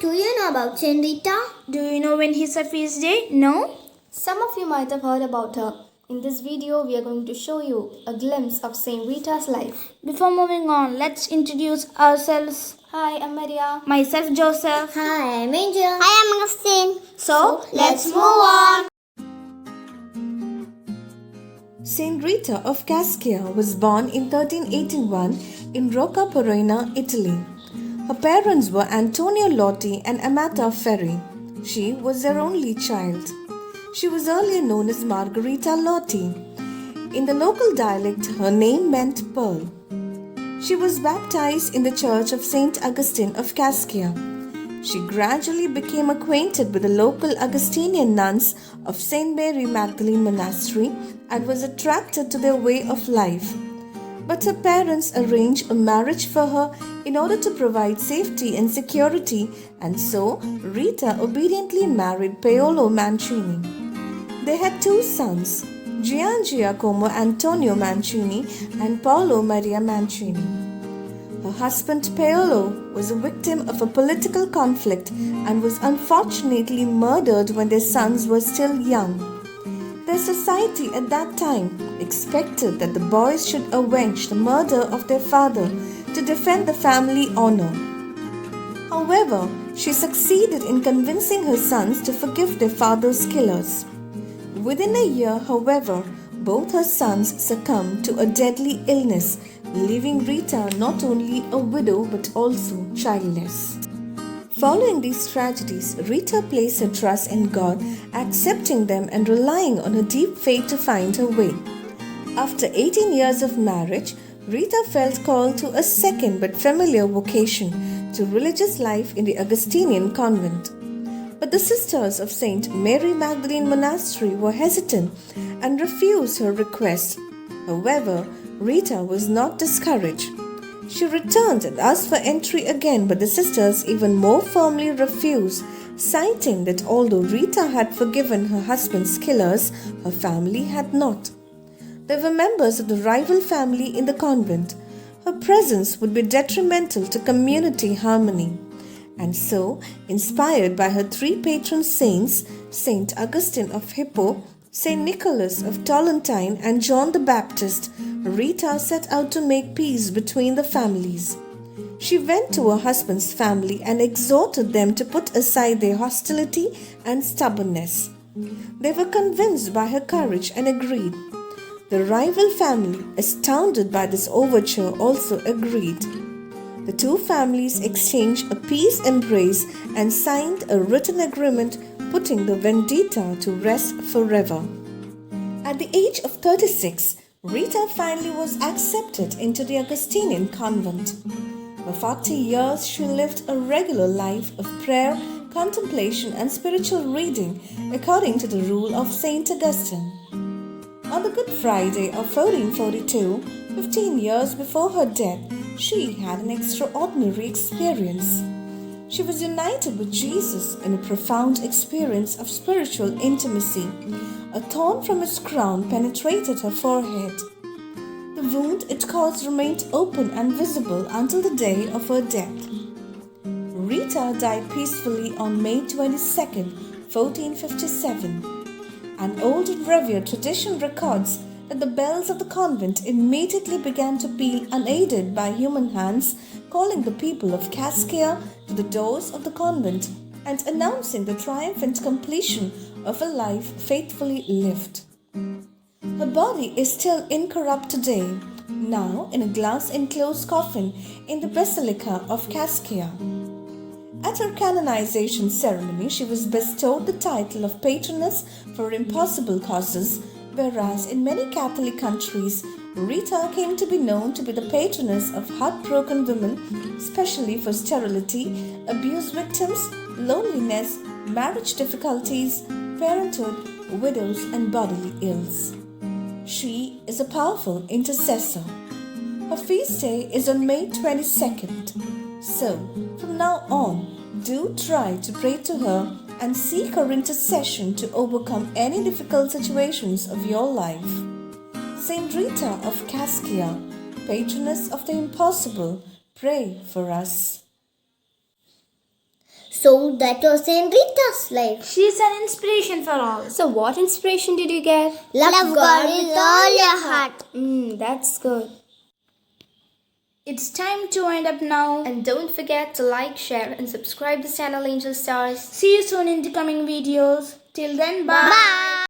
Do you know about Saint Rita? Do you know when is her feast day? No? Some of you might have heard about her. In this video, we are going to show you a glimpse of Saint Rita's life. Before moving on, let's introduce ourselves. Hi, I'm Maria. Myself, Joseph. Hi, I'm Angel. Hi, I'm Augustine. So, Let's move on. Saint Rita of Cascia was born in 1381 in Rocca Porena, Italy. Her parents were Antonio Lotti and Amata Ferri. She was their only child. She was earlier known as Margherita Lotti. In the local dialect, her name meant pearl. She was baptized in the church of Saint Augustine of Cascia. She gradually became acquainted with the local Augustinian nuns of Saint Mary Magdalene Monastery and was attracted to their way of life. But her parents arranged a marriage for her in order to provide safety and security, and so Rita obediently married Paolo Mancini. They had two sons, Gian Giacomo Antonio Mancini and Paolo Maria Mancini. Her husband Paolo was a victim of a political conflict and was unfortunately murdered when their sons were still young. Their society at that time expected that the boys should avenge the murder of their father to defend the family honor. However, she succeeded in convincing her sons to forgive their father's killers. Within a year, however, both her sons succumbed to a deadly illness, leaving Rita not only a widow but also childless. Following these tragedies, Rita placed her trust in God, accepting them and relying on her deep faith to find her way. After 18 years of marriage, Rita felt called to a second but familiar vocation, to religious life in the Augustinian convent. But the sisters of Saint Mary Magdalene Monastery were hesitant and refused her request. However, Rita was not discouraged. She returned and asked for entry again, but the sisters even more firmly refused, citing that although Rita had forgiven her husband's killers, her family had not. They were members of the rival family in the convent. Her presence would be detrimental to community harmony. And so, inspired by her three patron saints, Saint Augustine of Hippo, Saint Nicholas of Tolentine, and John the Baptist, Rita set out to make peace between the families. She went to her husband's family and exhorted them to put aside their hostility and stubbornness. They were convinced by her courage and agreed. The rival family, astounded by this overture, also agreed. The two families exchanged a peace embrace and signed a written agreement putting the vendetta to rest forever. At the age of 36, Rita finally was accepted into the Augustinian convent. For 40 years, she lived a regular life of prayer, contemplation, and spiritual reading according to the rule of Saint Augustine. On the Good Friday of 1442, 15 years before her death, she had an extraordinary experience. She was united with Jesus in a profound experience of spiritual intimacy. A thorn from his crown penetrated her forehead. The wound it caused remained open and visible until the day of her death. Rita died peacefully on May 22, 1457. An old and revered tradition records that the bells of the convent immediately began to peal unaided by human hands, calling the people of Cascia to the doors of the convent and announcing the triumphant completion of a life faithfully lived. Her body is still incorrupt today, now in a glass-enclosed coffin in the Basilica of Cascia. At her canonization ceremony, she was bestowed the title of Patroness for Impossible Causes, whereas in many Catholic countries, Rita came to be known to be the patroness of heartbroken women, especially for sterility, abuse victims, loneliness, marriage difficulties, parenthood, widows, and bodily ills. She is a powerful intercessor. Her feast day is on May 22nd. So, from now on, do try to pray to her and seek her intercession to overcome any difficult situations of your life. Saint Rita of Cascia, patroness of the impossible, pray for us. So that was Saint Rita's life. She's an inspiration for all. So, what inspiration did you get? Love God with all your heart. That's good. It's time to wind up now. And don't forget to like, share, and subscribe this channel, Angel Stars. See you soon in the coming videos. Till then, bye. Bye.